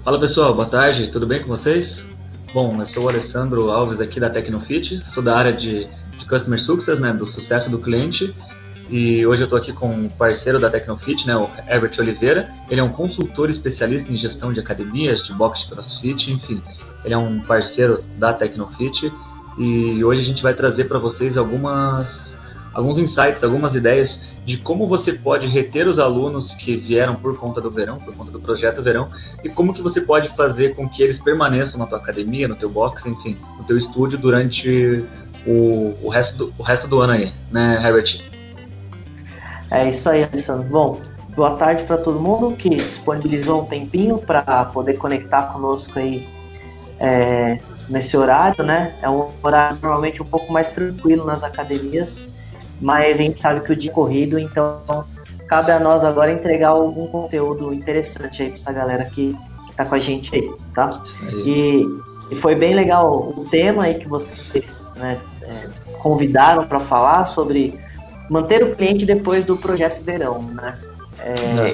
Fala pessoal, boa tarde, tudo bem com vocês? Bom, eu sou o Alessandro Alves aqui da Tecnofit, sou da área de Customer Success, né, do sucesso do cliente, e hoje eu estou aqui com um parceiro da Tecnofit, né, o Herbert Oliveira. Ele é um consultor especialista em gestão de academias, de box de CrossFit, enfim, ele é um parceiro da Tecnofit e hoje a gente vai trazer para vocês alguns insights, algumas ideias de como você pode reter os alunos que vieram por conta do verão, por conta do projeto verão, e como que você pode fazer com que eles permaneçam na tua academia, no teu box, enfim, no teu estúdio durante o resto do ano aí, né, Herbert? É isso aí, Alessandro. Bom, boa tarde para todo mundo que disponibilizou um tempinho para poder conectar conosco aí nesse horário, né? É um horário normalmente um pouco mais tranquilo nas academias, mas a gente sabe que o dia é corrido, então cabe a nós agora entregar algum conteúdo interessante aí para essa galera que tá com a gente aí, tá? E foi bem legal o tema aí que vocês, né, convidaram para falar sobre manter o cliente depois do projeto verão, né?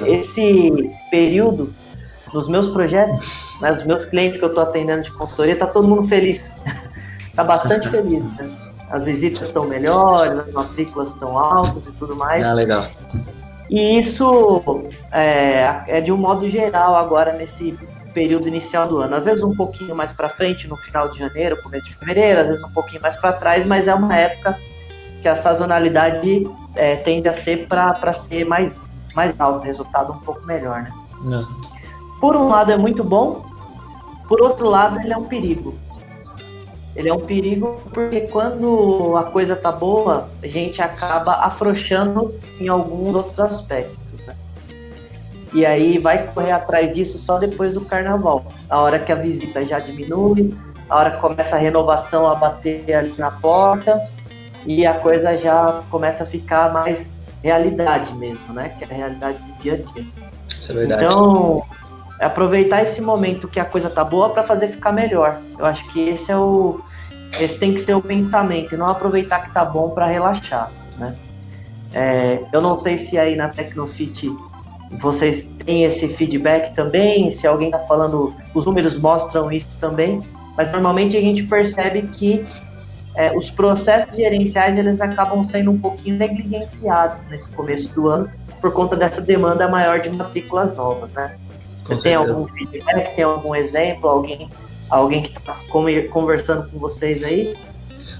Esse período, nos meus projetos, né, os meus clientes que eu estou atendendo de consultoria, tá todo mundo feliz. Tá bastante feliz, né? As visitas estão melhores, as matrículas estão altas e tudo mais. Legal. E isso é de um modo geral agora nesse período inicial do ano. Às vezes um pouquinho mais para frente, no final de janeiro, começo de fevereiro, às vezes um pouquinho mais para trás, mas é uma época que a sazonalidade tende a ser para ser mais alto, resultado um pouco melhor, né? Não. Por um lado é muito bom, por outro lado ele é um perigo. Ele é um perigo porque quando a coisa tá boa, a gente acaba afrouxando em alguns outros aspectos, né? E aí vai correr atrás disso só depois do carnaval, a hora que a visita já diminui, a hora que começa a renovação a bater ali na porta, e a coisa já começa a ficar mais realidade mesmo, né? Que é a realidade do dia a dia. Isso é verdade. Então, é aproveitar esse momento que a coisa tá boa para fazer ficar melhor. Eu acho que esse tem que ser o pensamento, e não aproveitar que tá bom para relaxar, né? Eu não sei se aí na Tecnofit vocês têm esse feedback também, se alguém tá falando, os números mostram isso também, mas normalmente a gente percebe que os processos gerenciais eles acabam sendo um pouquinho negligenciados nesse começo do ano por conta dessa demanda maior de matrículas novas, né? Você tem algum feedback, tem algum exemplo, alguém que está conversando com vocês aí?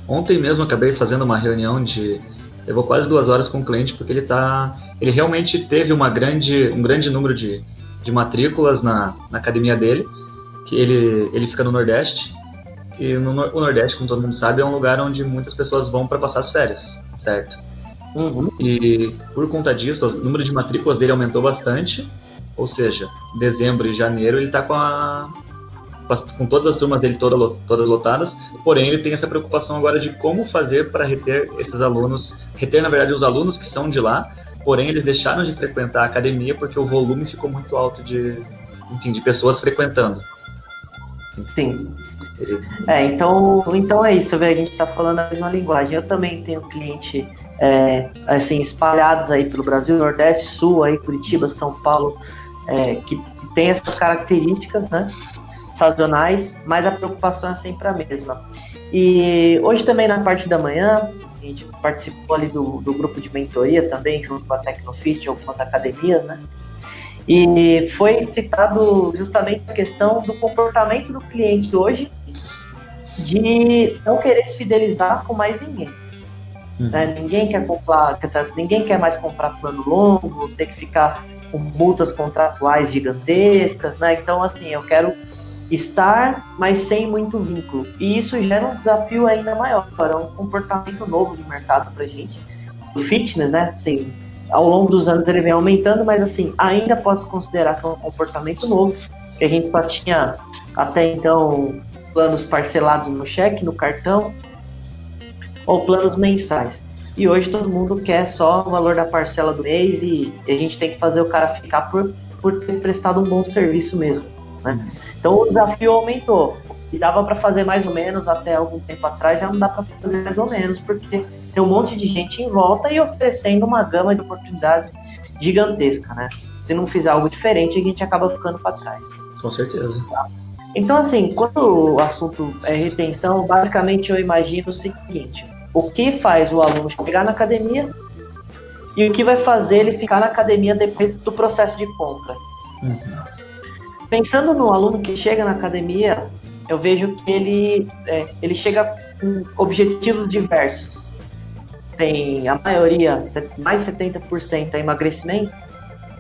Ontem mesmo acabei fazendo uma reunião levou quase 2 horas com o cliente, porque ele realmente teve um grande número de matrículas na academia dele, que ele fica no Nordeste. E o Nordeste, como todo mundo sabe, é um lugar onde muitas pessoas vão para passar as férias, certo? Uhum. E por conta disso, o número de matrículas dele aumentou bastante, ou seja, dezembro e janeiro ele está com todas as turmas dele todas lotadas, porém ele tem essa preocupação agora de como fazer para reter esses alunos, na verdade os alunos que são de lá, porém eles deixaram de frequentar a academia porque o volume ficou muito alto de pessoas frequentando. Sim. Então é isso, a gente está falando a mesma linguagem. Eu também tenho cliente assim, espalhados aí pelo Brasil, Nordeste, Sul, aí, Curitiba, São Paulo, que tem essas características, né, sazonais, mas a preocupação é sempre a mesma. E hoje também na parte da manhã, a gente participou ali do grupo de mentoria também, junto com a Tecnofit, algumas academias, né? E foi citado justamente a questão do comportamento do cliente hoje de não querer se fidelizar com mais ninguém. Né? Ninguém quer mais comprar plano longo, ter que ficar com multas contratuais gigantescas, né? Então, assim, eu quero estar, mas sem muito vínculo. E isso gera um desafio ainda maior, é um comportamento novo de mercado pra gente. O fitness, né? Assim, ao longo dos anos ele vem aumentando, mas assim, ainda posso considerar que é um comportamento novo, que a gente só tinha até então planos parcelados no cheque, no cartão, ou planos mensais. E hoje todo mundo quer só o valor da parcela do mês e a gente tem que fazer o cara ficar por ter prestado um bom serviço mesmo, né? Então o desafio aumentou. E dava para fazer mais ou menos até algum tempo atrás, já não dá para fazer mais ou menos, porque tem um monte de gente em volta e oferecendo uma gama de oportunidades gigantesca, né? Se não fizer algo diferente, a gente acaba ficando para trás. Com certeza. Então, assim, quando o assunto é retenção, basicamente eu imagino o seguinte: o que faz o aluno chegar na academia e o que vai fazer ele ficar na academia depois do processo de compra. Pensando no aluno que chega na academia, eu vejo que ele chega com objetivos diversos. Tem a maioria, mais de 70% é emagrecimento.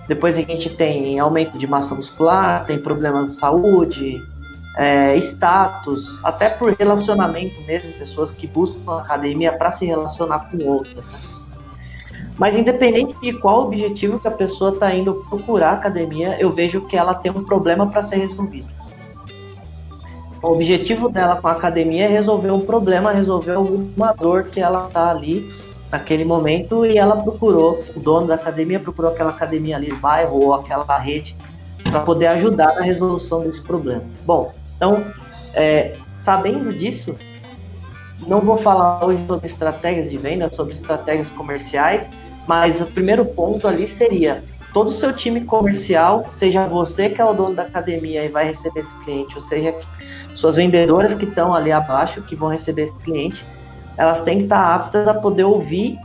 Depois a gente tem aumento de massa muscular, tem problemas de saúde, status, até por relacionamento mesmo, pessoas que buscam a academia para se relacionar com outras. Né? Mas independente de qual objetivo que a pessoa está indo procurar a academia, eu vejo que ela tem um problema para ser resolvido. O objetivo dela com a academia é resolver um problema, resolver alguma dor que ela está ali naquele momento, e ela procurou, o dono da academia procurou aquela academia ali no bairro ou aquela rede para poder ajudar na resolução desse problema. Bom, então, sabendo disso, não vou falar hoje sobre estratégias de venda, sobre estratégias comerciais, mas o primeiro ponto ali seria todo o seu time comercial, seja você que é o dono da academia e vai receber esse cliente, ou seja, suas vendedoras que estão ali abaixo, que vão receber esse cliente, elas têm que estar aptas a poder ouvir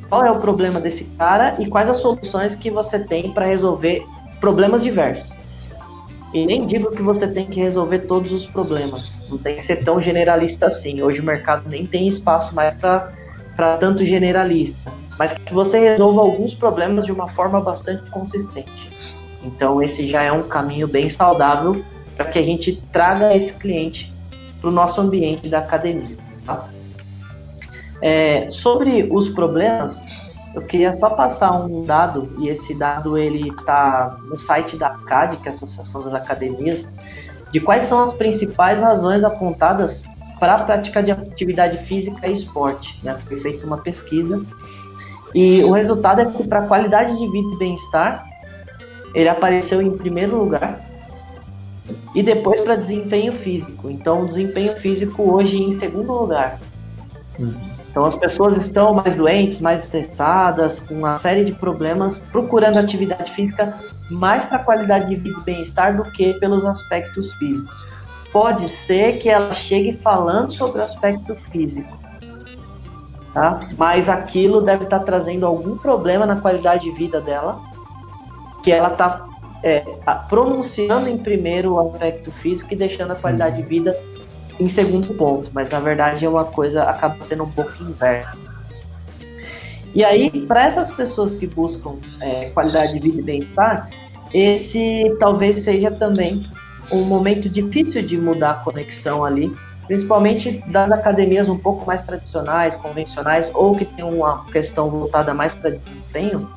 qual é o problema desse cara e quais as soluções que você tem para resolver problemas diversos. E nem digo que você tem que resolver todos os problemas, não tem que ser tão generalista assim. Hoje o mercado nem tem espaço mais para tanto generalista, mas que você resolva alguns problemas de uma forma bastante consistente. Então esse já é um caminho bem saudável para que a gente traga esse cliente para o nosso ambiente da academia. Tá? Sobre os problemas, eu queria só passar um dado, e esse dado ele está no site da ACAD, que é a Associação das Academias, de quais são as principais razões apontadas para a prática de atividade física e esporte. Né? Foi feita uma pesquisa, e o resultado é que para qualidade de vida e bem-estar, ele apareceu em primeiro lugar, e depois para desempenho físico. Então, o desempenho físico hoje em segundo lugar. Então as pessoas estão mais doentes, mais estressadas, com uma série de problemas, procurando atividade física mais para qualidade de vida e bem-estar do que pelos aspectos físicos. Pode ser que ela chegue falando sobre o aspecto físico, tá? Mas aquilo deve estar trazendo algum problema na qualidade de vida dela, que ela está pronunciando em primeiro o aspecto físico e deixando a qualidade de vida em segundo ponto, mas na verdade é uma coisa, acaba sendo um pouco inversa. E aí, para essas pessoas que buscam qualidade de vida e bem-estar, esse talvez seja também um momento difícil de mudar a conexão ali, principalmente das academias um pouco mais tradicionais, convencionais, ou que tem uma questão voltada mais para desempenho,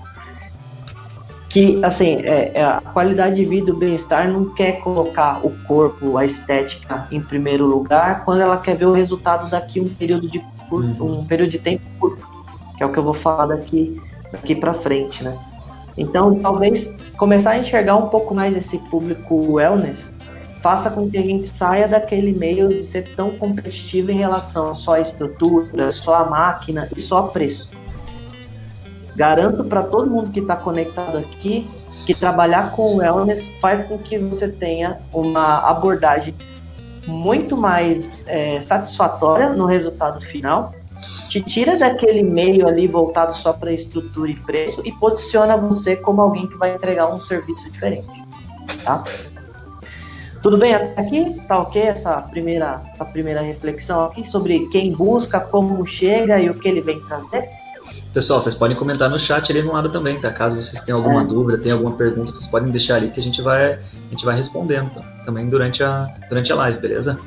que, assim, a qualidade de vida e o bem-estar não quer colocar o corpo, a estética em primeiro lugar, quando ela quer ver o resultado daqui um período de tempo curto, que é o que eu vou falar daqui para frente, né? Então, talvez começar a enxergar um pouco mais esse público wellness faça com que a gente saia daquele meio de ser tão competitivo em relação só à estrutura, só à máquina e só a preço. Garanto para todo mundo que está conectado aqui que trabalhar com wellness faz com que você tenha uma abordagem muito mais satisfatória no resultado final, te tira daquele meio ali voltado só para estrutura e preço e posiciona você como alguém que vai entregar um serviço diferente, tá? Tudo bem até aqui? Tá ok essa primeira reflexão aqui sobre quem busca, como chega e o que ele vem trazer? Pessoal, vocês podem comentar no chat ali no lado também, tá? Caso vocês tenham alguma dúvida, tenham alguma pergunta, vocês podem deixar ali que a gente vai respondendo também durante a live, beleza?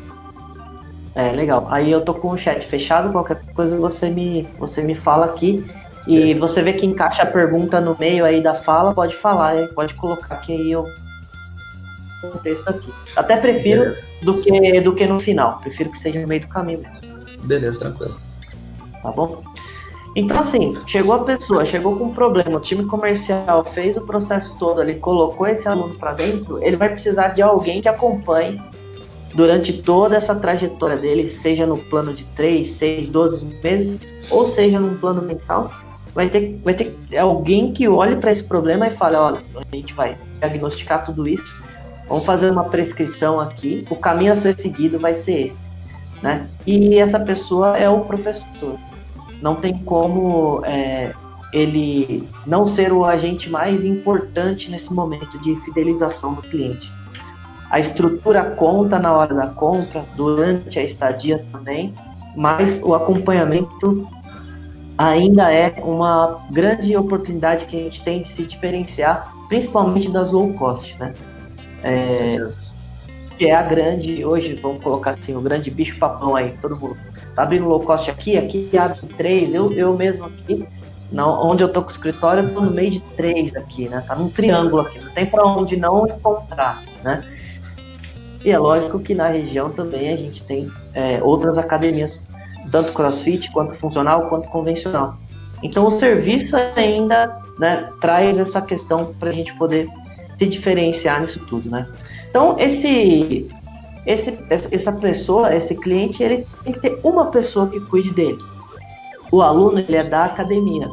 Legal. Aí eu tô com o chat fechado, qualquer coisa você me fala aqui. E você vê que encaixa a pergunta no meio aí da fala, pode falar, pode colocar que aí eu texto aqui. Até prefiro do que no final. Prefiro que seja no meio do caminho mesmo. Beleza, tranquilo. Tá bom? Então, assim, chegou a pessoa, chegou com um problema, o time comercial fez o processo todo ali, colocou esse aluno para dentro, ele vai precisar de alguém que acompanhe durante toda essa trajetória dele, seja no plano de 3, 6, 12 meses, ou seja num plano mensal, vai ter alguém que olhe para esse problema e fale, olha, a gente vai diagnosticar tudo isso, vamos fazer uma prescrição aqui, o caminho a ser seguido vai ser esse, né? E essa pessoa é o professor. Não tem como ele não ser o agente mais importante nesse momento de fidelização do cliente. A estrutura conta na hora da compra, durante a estadia também, mas o acompanhamento ainda é uma grande oportunidade que a gente tem de se diferenciar, principalmente das low cost, né? Que é a grande, hoje, vamos colocar assim, o grande bicho-papão aí, todo mundo tá abrindo low cost aqui abre 3, eu mesmo aqui, onde eu tô com o escritório, eu tô no meio de 3 aqui, né? Tá num triângulo aqui, não tem para onde não encontrar, né? E é lógico que na região também a gente tem outras academias, tanto crossfit, quanto funcional, quanto convencional. Então o serviço ainda, né, traz essa questão para a gente poder se diferenciar nisso tudo, né? Então essa pessoa, esse cliente, ele tem que ter uma pessoa que cuide dele. O aluno, ele é da academia.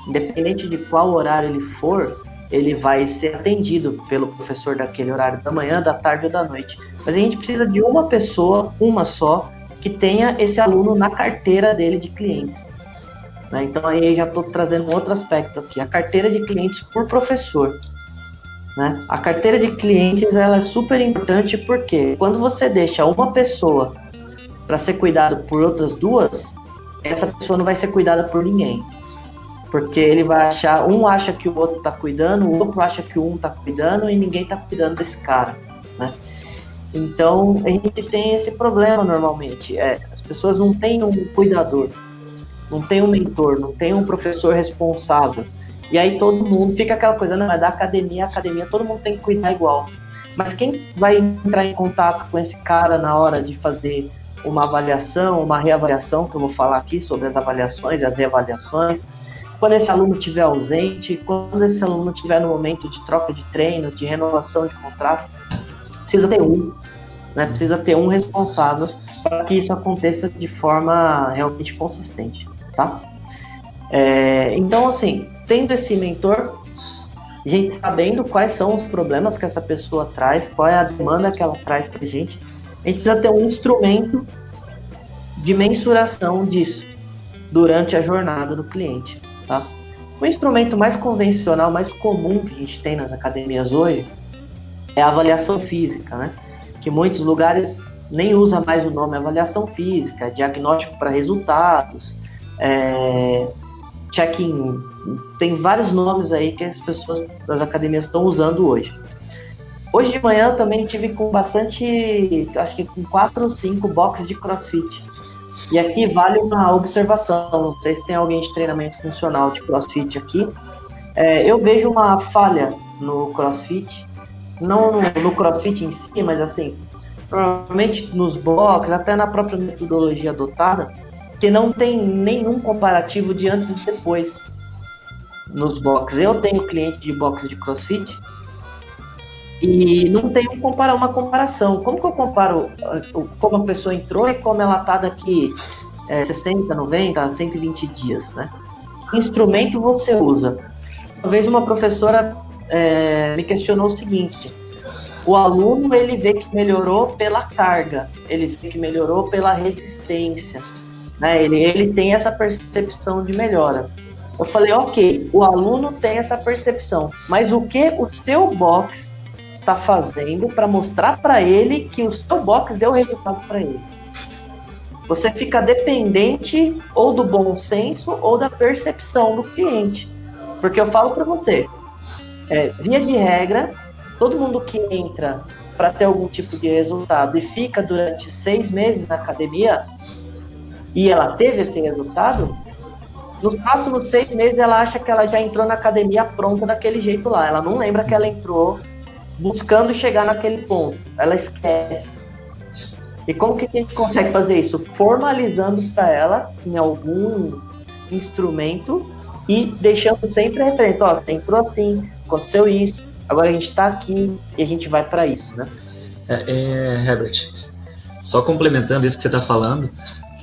Independente de qual horário ele for, ele vai ser atendido pelo professor daquele horário da manhã, da tarde ou da noite. Mas a gente precisa de uma pessoa, uma só, que tenha esse aluno na carteira dele de clientes, né? Então aí eu já estou trazendo um outro aspecto aqui, a carteira de clientes por professor, né? A carteira de clientes, ela é super importante porque quando você deixa uma pessoa para ser cuidado por outras 2, essa pessoa não vai ser cuidada por ninguém. Porque ele vai achar, um acha que o outro está cuidando, o outro acha que um está cuidando e ninguém está cuidando desse cara, né? Então, a gente tem esse problema normalmente. As pessoas não têm um cuidador, não tem um mentor, não tem um professor responsável. E aí todo mundo fica aquela coisa, não, é da academia, todo mundo tem que cuidar igual. Mas quem vai entrar em contato com esse cara na hora de fazer uma avaliação, uma reavaliação, que eu vou falar aqui sobre as avaliações e as reavaliações, quando esse aluno estiver ausente, quando esse aluno estiver no momento de troca de treino, de renovação de contrato, precisa ter né? Precisa ter um responsável para que isso aconteça de forma realmente consistente, tá? Então, assim, tendo esse mentor, a gente sabendo quais são os problemas que essa pessoa traz, qual é a demanda que ela traz para a gente precisa ter um instrumento de mensuração disso durante a jornada do cliente, tá? O instrumento mais convencional, mais comum que a gente tem nas academias hoje é a avaliação física, né? Que muitos lugares nem usa mais o nome avaliação física, diagnóstico para resultados, check-in, tem vários nomes aí que as pessoas das academias estão usando hoje. Hoje de manhã eu também tive com bastante, acho que com 4 ou 5 boxes de CrossFit. E aqui vale uma observação, não sei se tem alguém de treinamento funcional de CrossFit aqui. Eu vejo uma falha no CrossFit, não no CrossFit em si, mas assim, provavelmente nos boxes, até na própria metodologia adotada, que não tem nenhum comparativo de antes e depois nos boxes. Eu tenho cliente de boxe de CrossFit e não tenho uma comparação. Como que eu comparo como a pessoa entrou e como ela está daqui 60, 90, 120 dias, né? Que instrumento você usa? Uma vez uma professora me questionou o seguinte: o aluno, ele vê que melhorou pela carga, ele vê que melhorou pela resistência, né? Ele tem essa percepção de melhora. Eu falei, ok, o aluno tem essa percepção, mas o que o seu box está fazendo para mostrar para ele que o seu box deu resultado para ele? Você fica dependente ou do bom senso ou da percepção do cliente. Porque eu falo para você, via de regra, todo mundo que entra para ter algum tipo de resultado e fica durante 6 meses na academia e ela teve esse resultado, nos próximos 6 meses ela acha que ela já entrou na academia pronta daquele jeito lá. Ela não lembra que ela entrou buscando chegar naquele ponto. Ela esquece. E como que a gente consegue fazer isso? Formalizando para ela em algum instrumento e deixando sempre a referência. Ó, você entrou assim, aconteceu isso, agora a gente está aqui e a gente vai para isso, né? Herbert, só complementando isso que você está falando,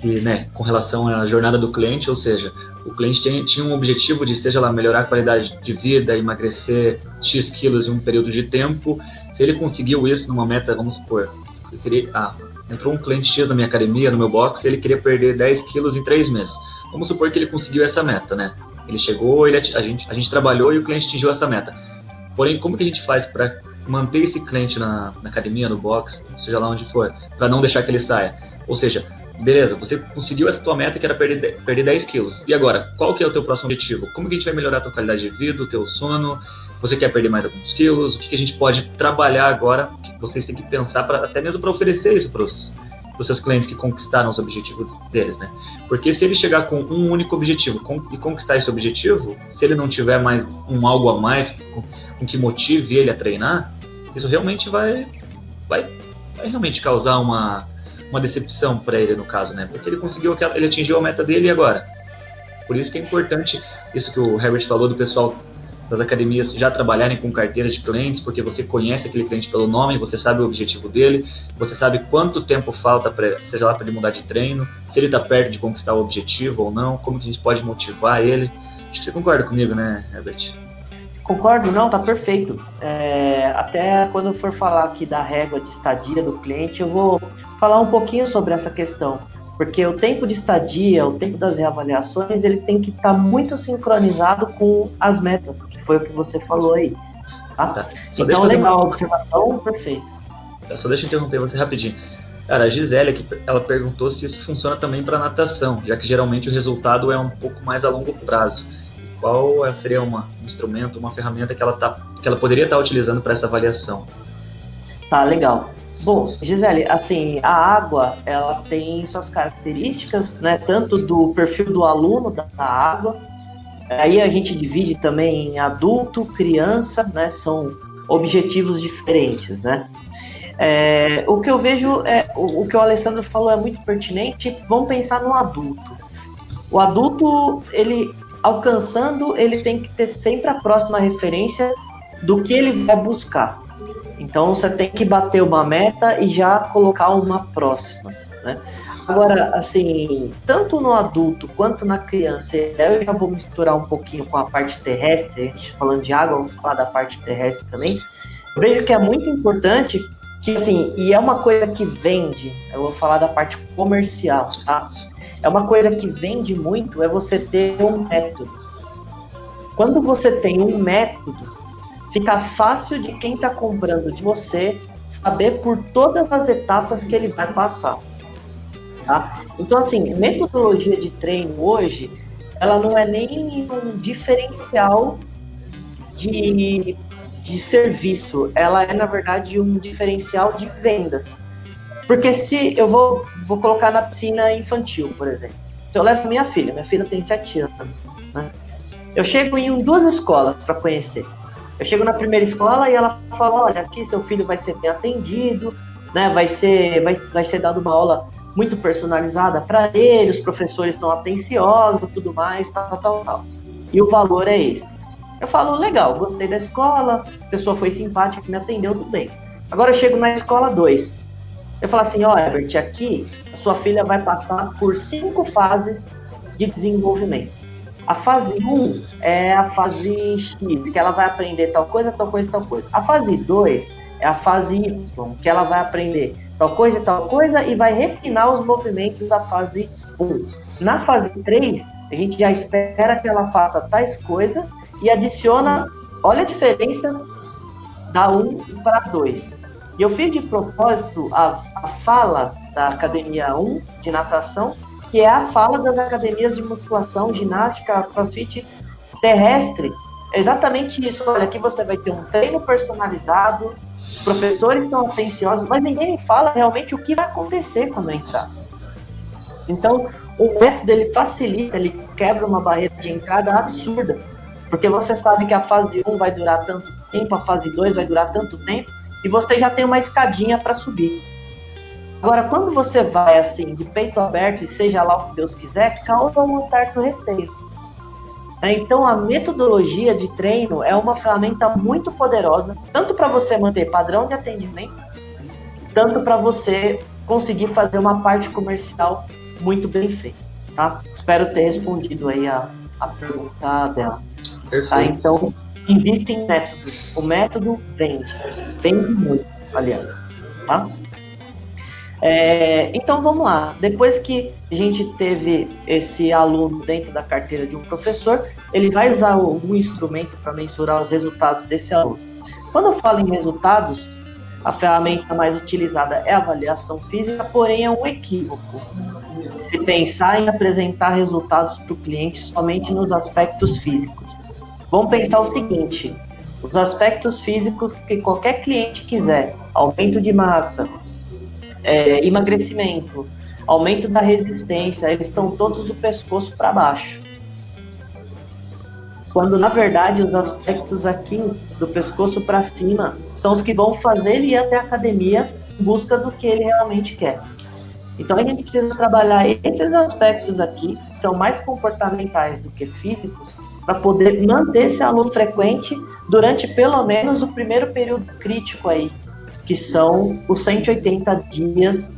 que, né, com relação à jornada do cliente, ou seja, o cliente tinha um objetivo de, seja lá, melhorar a qualidade de vida, emagrecer X quilos em um período de tempo. Se ele conseguiu isso numa meta, vamos supor, entrou um cliente X na minha academia, no meu box, e ele queria perder 10 quilos em 3 meses. Vamos supor que ele conseguiu essa meta, né? Ele chegou, a gente trabalhou e o cliente atingiu essa meta. Porém, como que a gente faz para manter esse cliente na academia, no box, seja lá onde for, para não deixar que ele saia? Ou seja, beleza, você conseguiu essa tua meta que era perder 10 quilos. E agora, qual que é o teu próximo objetivo? Como que a gente vai melhorar a tua qualidade de vida, o teu sono? Você quer perder mais alguns quilos? O que a gente pode trabalhar agora? Que vocês têm que pensar até mesmo para oferecer isso para os seus clientes que conquistaram os objetivos deles, né? Porque se ele chegar com um único objetivo e conquistar esse objetivo, se ele não tiver mais algo a mais com que motive ele a treinar, isso realmente vai realmente causar uma decepção para ele, no caso, né? Porque ele atingiu a meta dele e agora? Por isso que é importante isso que o Herbert falou do pessoal das academias já trabalharem com carteira de clientes, porque você conhece aquele cliente pelo nome, você sabe o objetivo dele, você sabe quanto tempo falta, seja lá para ele mudar de treino, se ele está perto de conquistar o objetivo ou não, como que a gente pode motivar ele. Acho que você concorda comigo, né, Herbert? Concordo, não, tá perfeito. Até quando eu for falar aqui da régua de estadia do cliente, eu vou falar um pouquinho sobre essa questão. Porque o tempo de estadia, o tempo das reavaliações, ele tem que estar muito sincronizado com as metas, que foi o que você falou aí. Tá? Então, legal, a observação, perfeito. Só deixa eu interromper você rapidinho. Cara, a Gisele aqui, ela perguntou se isso funciona também para natação, já que geralmente o resultado é um pouco mais a longo prazo. Qual seria um instrumento, uma ferramenta que ela poderia estar utilizando para essa avaliação? Tá, legal. Bom, Gisele, assim, a água, ela tem suas características, né, tanto do perfil do aluno da água, aí a gente divide também em adulto, criança, né, são objetivos diferentes, né. O que eu vejo, o que o Alessandro falou é muito pertinente, vamos pensar no adulto. O adulto, ele alcançando, ele tem que ter sempre a próxima referência do que ele vai buscar. Então, você tem que bater uma meta e já colocar uma próxima, né? Agora, assim, tanto no adulto quanto na criança, eu já vou misturar um pouquinho com a parte terrestre, a gente falando de água, vamos falar da parte terrestre também. Eu vejo que é muito importante que, assim, e é uma coisa que vende, eu vou falar da parte comercial, tá? É uma coisa que vende muito, é você ter um método. Quando você tem um método, fica fácil de quem está comprando de você saber por todas as etapas que ele vai passar. Tá? Então, assim, metodologia de treino hoje, ela não é nem um diferencial de serviço, ela é, na verdade, um diferencial de vendas. Porque se eu vou colocar na piscina infantil, por exemplo, se eu levo minha filha tem 7 anos, né? Eu chego em 2 escolas para conhecer. Eu chego na primeira escola e ela fala, olha, aqui seu filho vai ser bem atendido, né? Vai ser dado uma aula muito personalizada para ele, os professores estão atenciosos, tudo mais, tal. E o valor é esse. Eu falo, legal, gostei da escola, a pessoa foi simpática, me atendeu, tudo bem. Agora eu chego na escola 2. Eu falo assim, ó, Herbert, aqui a sua filha vai passar por 5 fases de desenvolvimento. A fase 1 é a fase X, que ela vai aprender tal coisa. A fase 2 é a fase Y, que ela vai aprender tal coisa e vai refinar os movimentos da fase 1. Na fase 3, a gente já espera que ela faça tais coisas e adiciona, olha a diferença da 1 para 2. E eu fiz de propósito a fala da Academia 1 de natação, que é a fala das academias de musculação, ginástica, crossfit terrestre. É exatamente isso. Olha, aqui você vai ter um treino personalizado, os professores estão atenciosos, mas ninguém me fala realmente o que vai acontecer quando eu entrar. Então, o método, ele facilita, ele quebra uma barreira de entrada absurda, porque você sabe que a fase 1 vai durar tanto tempo, a fase 2 vai durar tanto tempo, e você já tem uma escadinha para subir. Agora, quando você vai assim, de peito aberto, e seja lá o que Deus quiser, causa um certo receio. Então, a metodologia de treino é uma ferramenta muito poderosa, tanto para você manter padrão de atendimento, tanto para você conseguir fazer uma parte comercial muito bem feito, tá? Espero ter respondido aí a pergunta dela. Perfeito. Tá? Então, invista em método. O método vende muito, aliás, tá? Então vamos lá, depois que a gente teve esse aluno dentro da carteira de um professor, ele vai usar um instrumento para mensurar os resultados desse aluno. Quando eu falo em resultados, a ferramenta mais utilizada é a avaliação física, porém é um equívoco se pensar em apresentar resultados para o cliente somente nos aspectos físicos. Vamos pensar o seguinte, os aspectos físicos que qualquer cliente quiser, aumento de massa, emagrecimento, aumento da resistência, eles estão todos do pescoço para baixo. Quando, na verdade, os aspectos aqui do pescoço para cima são os que vão fazer ele ir até a academia em busca do que ele realmente quer. Então, a gente precisa trabalhar esses aspectos aqui, que são mais comportamentais do que físicos, para poder manter esse aluno frequente durante, pelo menos, o primeiro período crítico aí, que são os 180 dias,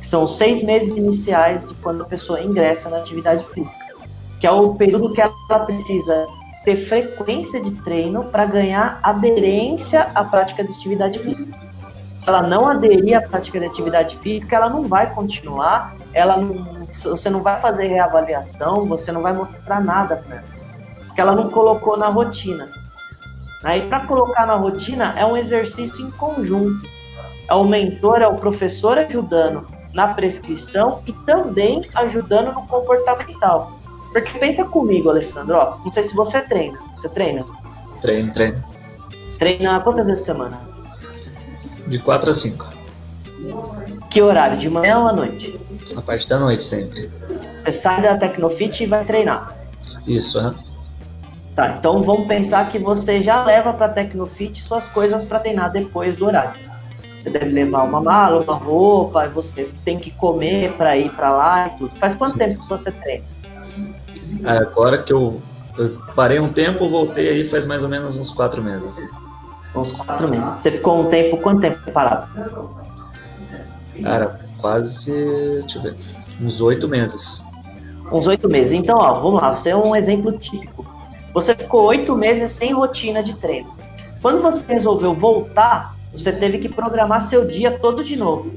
que são os 6 meses iniciais de quando a pessoa ingressa na atividade física, que é o período que ela precisa ter frequência de treino para ganhar aderência à prática de atividade física. Se ela não aderir à prática de atividade física, ela não vai continuar, você não vai fazer reavaliação, você não vai mostrar nada para ela, porque ela não colocou na rotina. Aí, para colocar na rotina, é um exercício em conjunto. É o mentor, é o professor ajudando na prescrição e também ajudando no comportamental. Porque pensa comigo, Alessandro, ó, não sei se você treina. Você treina? Treino. Treina quantas vezes por semana? De 4 a 5. Que horário? De manhã ou à noite? A parte da noite sempre. Você sai da Tecnofit e vai treinar. Isso, né? Tá, então vamos pensar que você já leva para a Tecnofit suas coisas para treinar depois do horário. Você deve levar uma mala, uma roupa, você tem que comer para ir para lá e tudo. Faz quanto tempo que você treina? Agora que eu parei um tempo, voltei aí faz mais ou menos uns 4 meses. Uns 4 meses. Você ficou quanto tempo parado? Cara, quase, deixa eu ver, uns 8 meses. Uns 8 meses. Então, ó, vamos lá, você é um exemplo típico. Você ficou 8 meses sem rotina de treino. Quando você resolveu voltar, você teve que programar seu dia todo de novo.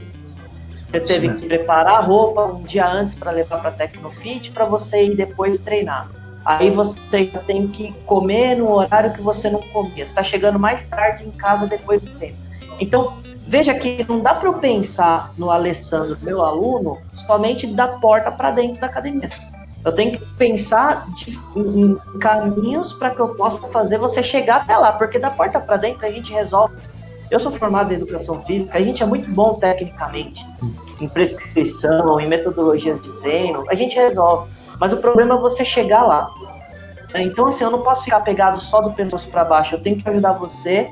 Você teve que preparar a roupa um dia antes para levar para a Tecnofit para você ir depois treinar. Aí você tem que comer no horário que você não comia. Você está chegando mais tarde em casa depois do treino. Então, veja que não dá para eu pensar no Alessandro, meu aluno, somente da porta para dentro da academia. Eu tenho que pensar em caminhos para que eu possa fazer você chegar até lá, porque da porta para dentro a gente resolve. Eu sou formado em educação física, a gente é muito bom tecnicamente, em prescrição, em metodologias de treino, a gente resolve. Mas o problema é você chegar lá. Então, assim, eu não posso ficar pegado só do pescoço para baixo, eu tenho que ajudar você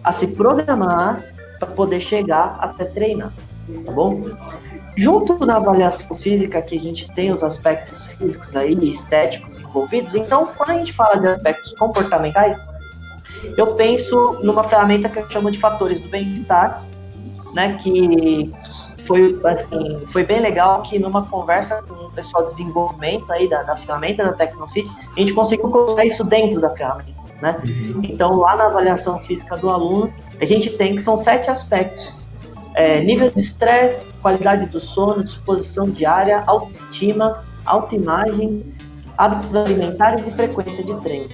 a se programar para poder chegar até treinar, tá bom? Junto na avaliação física, que a gente tem os aspectos físicos aí, estéticos envolvidos, então, quando a gente fala de aspectos comportamentais, eu penso numa ferramenta que eu chamo de fatores do bem-estar, né, que foi bem legal que numa conversa com o pessoal de desenvolvimento aí da ferramenta da Tecnofit, a gente conseguiu colocar isso dentro da ferramenta, né? Então, lá na avaliação física do aluno, a gente tem que são 7 aspectos. Nível de estresse, qualidade do sono, disposição diária, autoestima, autoimagem, hábitos alimentares e frequência de treino.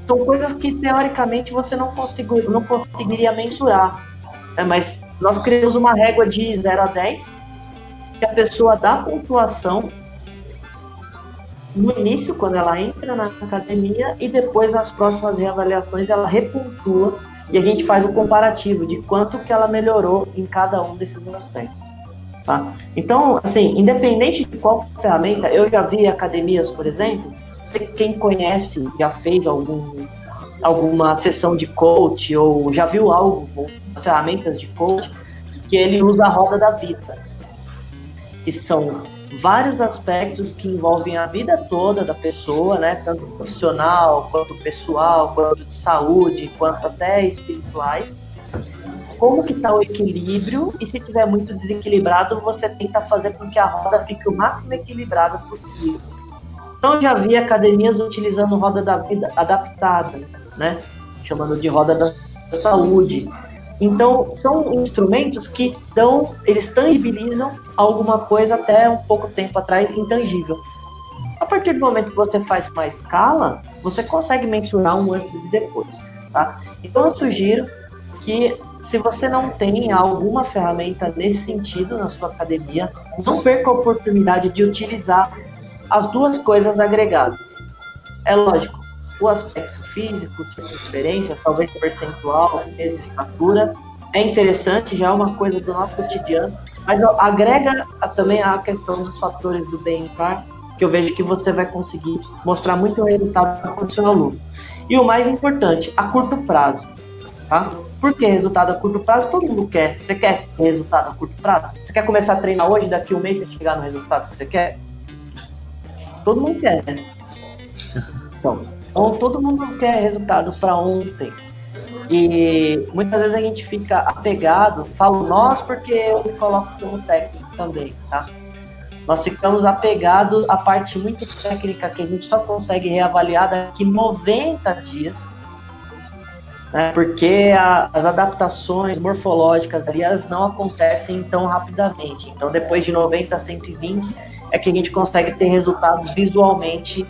São coisas que, teoricamente, você não conseguiria mensurar, né? Mas nós criamos uma régua de 0 a 10, que a pessoa dá pontuação no início, quando ela entra na academia, e depois, nas próximas reavaliações, ela repontua e a gente faz o comparativo de quanto que ela melhorou em cada um desses aspectos. Tá? Então, assim, independente de qual ferramenta, eu já vi academias, por exemplo, quem conhece, já fez alguma sessão de coach ou já viu algo, ferramentas de coach, que ele usa a roda da vida, que são vários aspectos que envolvem a vida toda da pessoa, né, tanto profissional, quanto pessoal, quanto de saúde, quanto até espirituais, como que está o equilíbrio, e se estiver muito desequilibrado, você tenta fazer com que a roda fique o máximo equilibrada possível. Então, eu já vi academias utilizando roda da vida adaptada, né? Chamando de roda da saúde. Então, são instrumentos que eles tangibilizam alguma coisa até um pouco tempo atrás intangível. A partir do momento que você faz uma escala, você consegue mensurar um antes e depois, tá? Então, eu sugiro que, se você não tem alguma ferramenta nesse sentido na sua academia, não perca a oportunidade de utilizar as duas coisas agregadas. É lógico, o aspecto físico, circunferência, talvez percentual, peso, estatura, é interessante, já é uma coisa do nosso cotidiano, mas agrega também a questão dos fatores do bem-estar, que eu vejo que você vai conseguir mostrar muito resultado para o seu aluno. E o mais importante, a curto prazo, tá? Por que resultado a curto prazo? Todo mundo quer. Você quer resultado a curto prazo? Você quer começar a treinar hoje, daqui a um mês você chegar no resultado que você quer? Todo mundo quer, né? Então, todo mundo quer resultado para ontem. E muitas vezes a gente fica apegado, falo nós porque eu me coloco como técnico também, tá? Nós ficamos apegados à parte muito técnica que a gente só consegue reavaliar daqui 90 dias, né? Porque as adaptações morfológicas ali, elas não acontecem tão rapidamente. Então, depois de 90 a 120 é que a gente consegue ter resultados visualmente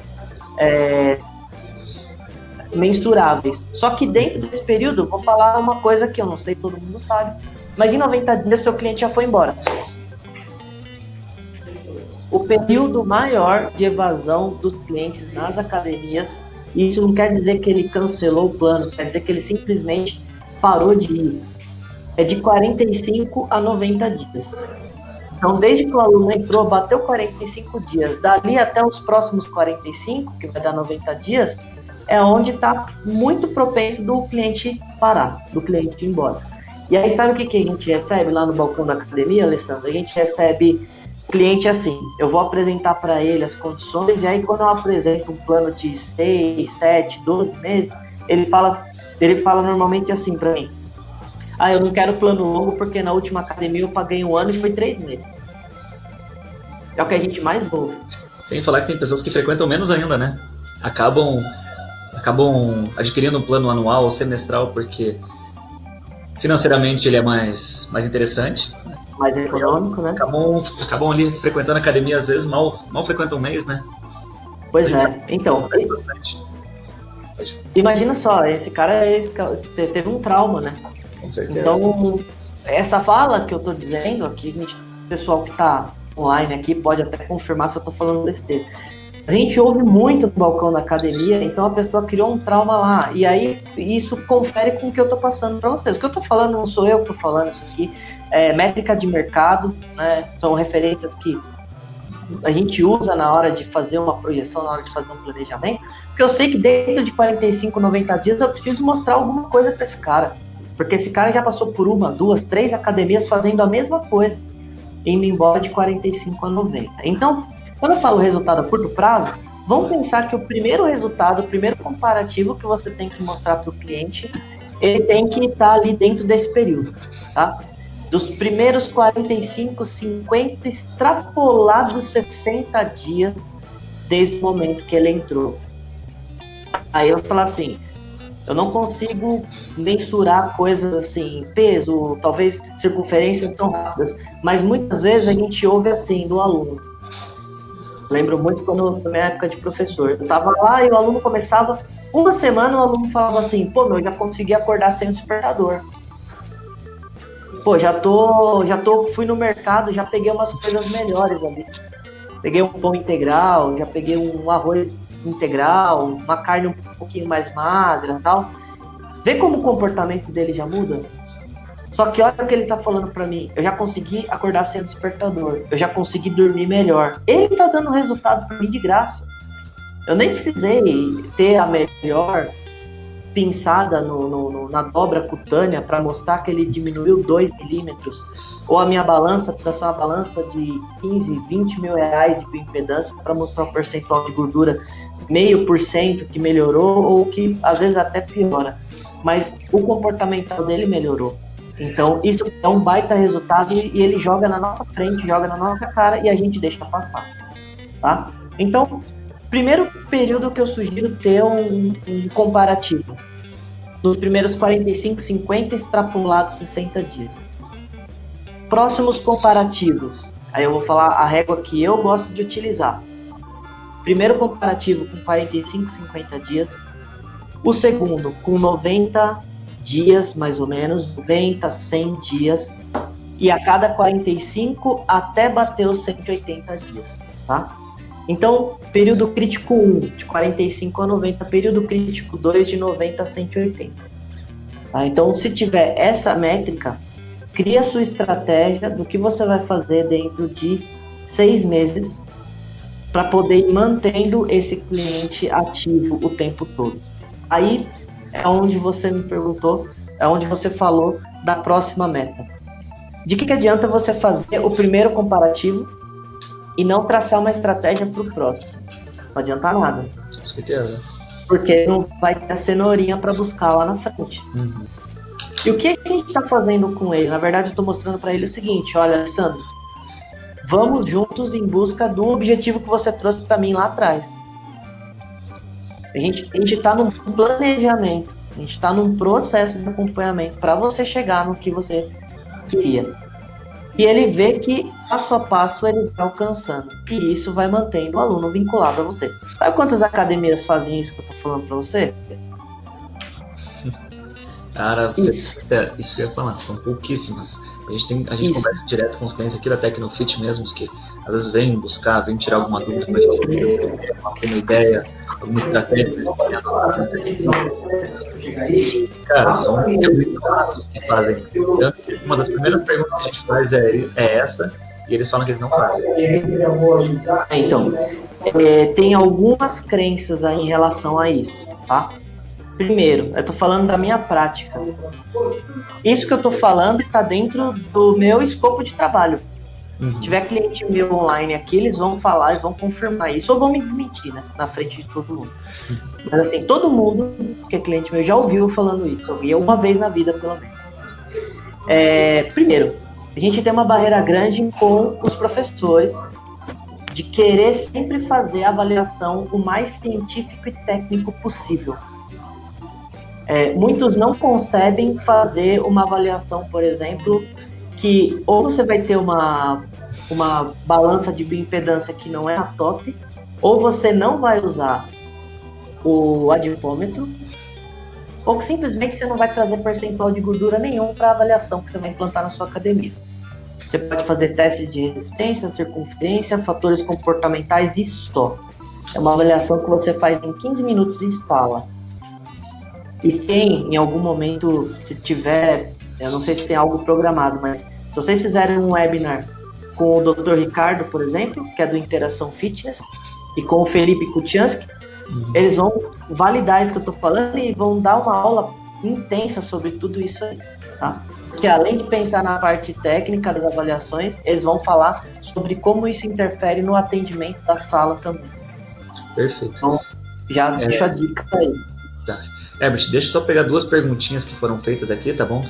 mensuráveis. Só que dentro desse período, vou falar uma coisa que eu não sei, todo mundo sabe, mas em 90 dias seu cliente já foi embora. O período maior de evasão dos clientes nas academias, isso não quer dizer que ele cancelou o plano, quer dizer que ele simplesmente parou de ir. É de 45 a 90 dias. Então, desde que o aluno entrou, bateu 45 dias, dali até os próximos 45, que vai dar 90 dias, é onde está muito propenso do cliente parar, do cliente ir embora. E aí, sabe o que a gente recebe lá no balcão da academia, Alessandro? A gente recebe cliente assim, eu vou apresentar para ele as condições, e aí quando eu apresento um plano de 6, 7, 12 meses, ele fala normalmente assim para mim: eu não quero plano longo porque na última academia eu paguei 1 ano e foi 3 meses. É o que a gente mais ouve. Sem falar que tem pessoas que frequentam menos ainda, né? Acabam adquirindo um plano anual ou semestral porque financeiramente ele é mais interessante, né? Mais econômico, né? Acabam ali frequentando a academia, às vezes mal frequentam um mês, né? Pois é. Então, imagina só, esse cara teve um trauma, né? Com certeza. Então, essa fala que eu tô dizendo aqui, o pessoal que tá online aqui pode até confirmar se eu tô falando besteira. A gente ouve muito no balcão da academia, então a pessoa criou um trauma lá. E aí, isso confere com o que eu tô passando para vocês. O que eu tô falando não sou eu que tô falando isso aqui. É métrica de mercado, né? São referências que a gente usa na hora de fazer uma projeção, na hora de fazer um planejamento. Porque eu sei que dentro de 45, 90 dias eu preciso mostrar alguma coisa para esse cara. Porque esse cara já passou por 1, 2, 3 academias fazendo a mesma coisa, indo embora de 45 a 90. Então, quando eu falo resultado a curto prazo, vamos pensar que o primeiro resultado, o primeiro comparativo que você tem que mostrar para o cliente, ele tem que estar ali dentro desse período, tá? Dos primeiros 45, 50, extrapolados 60 dias desde o momento que ele entrou. Aí eu falo assim, eu não consigo mensurar coisas assim, peso, talvez circunferências tão rápidas, mas muitas vezes a gente ouve assim do aluno. Lembro muito quando, na minha época de professor, eu tava lá e o aluno começava, uma semana o aluno falava assim, eu já consegui acordar sem o despertador. Fui no mercado, já peguei umas coisas melhores ali. Peguei um pão integral, já peguei um arroz integral, uma carne um pouquinho mais magra e tal. Vê como o comportamento dele já muda? Só que olha o que ele tá falando pra mim. Eu já consegui acordar sem o despertador. Eu já consegui dormir melhor. Ele tá dando resultado pra mim de graça. Eu nem precisei ter a melhor pinçada na dobra cutânea para mostrar que ele diminuiu 2 milímetros. Ou a minha balança precisa ser uma balança de 15, 20 mil reais de bioimpedância para mostrar o percentual de gordura 0,5% que melhorou ou que às vezes até piora. Mas o comportamental dele melhorou. Então, isso é um baita resultado e ele joga na nossa frente, joga na nossa cara e a gente deixa passar, tá? Então, primeiro período que eu sugiro ter um comparativo. Nos primeiros 45, 50, extrapolados 60 dias. Próximos comparativos. Aí eu vou falar a régua que eu gosto de utilizar. Primeiro comparativo com 45, 50 dias. O segundo com 90 dias, mais ou menos, 90, 100 dias. E a cada 45 até bater os 180 dias, tá? Então, período crítico 1, de 45 a 90. Período crítico 2, de 90 a 180. Tá? Então, se tiver essa métrica, cria a sua estratégia do que você vai fazer dentro de 6 meses para poder ir mantendo esse cliente ativo o tempo todo. Aí é onde você me perguntou, é onde você falou da próxima meta. De que adianta você fazer o primeiro comparativo e não traçar uma estratégia para o próximo? Não adianta nada. Com certeza. Porque não vai ter a cenourinha para buscar lá na frente. Uhum. E o que a gente está fazendo com ele? Na verdade, eu estou mostrando para ele o seguinte: olha, Alessandro, vamos juntos em busca do objetivo que você trouxe para mim lá atrás. A gente está num planejamento, a gente está num processo de acompanhamento para você chegar no que você queria. E ele vê que passo a passo ele vai alcançando. E isso vai mantendo o aluno vinculado a você. Sabe quantas academias fazem isso que eu tô falando para você? Cara, isso que eu ia falar, são pouquíssimas. A gente conversa direto com os clientes aqui da Tecnofit mesmo, que às vezes vêm buscar, vêm tirar alguma dúvida com a gente, alguma ideia, alguma estratégia que eles podem adotar. Cara, são muitos ratos que fazem. Tanto que uma das primeiras perguntas que a gente faz é essa, e eles falam que eles não fazem. Então, tem algumas crenças aí em relação a isso, tá? Primeiro, eu tô falando da minha prática. Isso que eu tô falando está dentro do meu escopo de trabalho. Se tiver cliente meu online aqui, eles vão falar, eles vão confirmar isso, ou vão me desmentir, né? Na frente de todo mundo. Mas assim, todo mundo que é cliente meu já ouviu falando isso. Eu ouvi uma vez na vida, pelo menos. Primeiro, a gente tem uma barreira grande com os professores de querer sempre fazer a avaliação o mais científico e técnico possível. Muitos não concebem fazer uma avaliação, por exemplo, que ou você vai ter uma balança de bioimpedância que não é a top, ou você não vai usar o adipômetro, ou que simplesmente você não vai trazer percentual de gordura nenhum para a avaliação que você vai implantar na sua academia. Você pode fazer testes de resistência, circunferência, fatores comportamentais e só. É uma avaliação que você faz em 15 minutos e instala. E tem, em algum momento, se tiver, eu não sei se tem algo programado, mas se vocês fizerem um webinar com o Dr. Ricardo, por exemplo, que é do Interação Fitness, e com o Felipe Kuchansky, eles vão validar isso que eu estou falando e vão dar uma aula intensa sobre tudo isso aí, tá? Porque além de pensar na parte técnica das avaliações, eles vão falar sobre como isso interfere no atendimento da sala também. Perfeito. Então, já deixo a dica aí. Tá. Herbert, deixa eu só pegar 2 perguntinhas que foram feitas aqui, tá bom?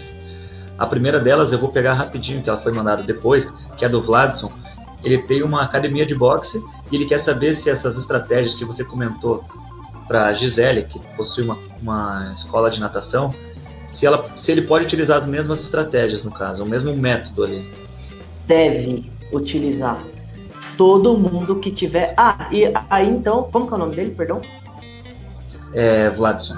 A primeira delas eu vou pegar rapidinho, que ela foi mandada depois, que é do Vladson. Ele tem uma academia de boxe e ele quer saber se essas estratégias que você comentou para a Gisele, que possui uma escola de natação, se ele pode utilizar as mesmas estratégias, no caso, o mesmo método ali. Deve utilizar. Todo mundo que tiver... e aí então, como que é o nome dele, perdão? Vladson.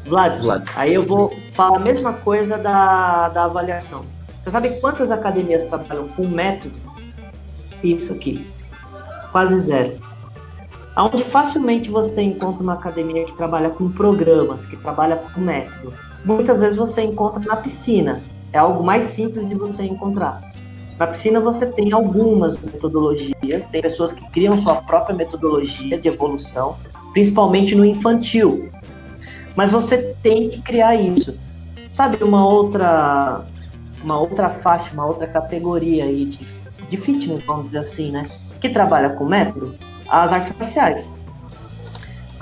Vlad. Aí eu vou falar a mesma coisa da avaliação. Você sabe quantas academias trabalham com método? Isso aqui. Quase zero. Onde facilmente você encontra uma academia que trabalha com programas, que trabalha com método. Muitas vezes você encontra na piscina. É algo mais simples de você encontrar. Na piscina você tem algumas metodologias, tem pessoas que criam sua própria metodologia de evolução, principalmente no infantil. Mas você tem que criar isso. Sabe, uma outra faixa, uma outra categoria aí de fitness, vamos dizer assim, né? Que trabalha com método? As artes marciais.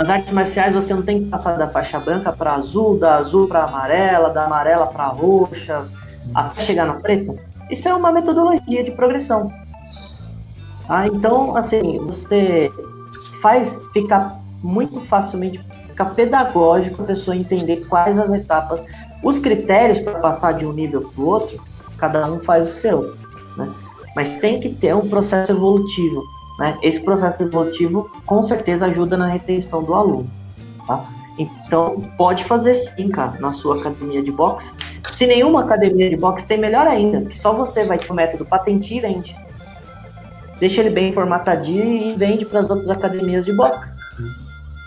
Nas artes marciais você não tem que passar da faixa branca para azul, da azul para amarela, da amarela para roxa, até chegar na preta. Isso é uma metodologia de progressão. Então, assim, você faz ficar muito facilmente, fica pedagógico a pessoa entender quais as etapas, os critérios para passar de um nível para o outro, cada um faz o seu, né? Mas tem que ter um processo evolutivo, né? Esse processo evolutivo com certeza ajuda na retenção do aluno, tá? Então pode fazer sim, cara, na sua academia de boxe. Se nenhuma academia de boxe tem, melhor ainda, que só você vai ter o método patente e vende. Deixa ele bem formatadinho e vende para as outras academias de boxe.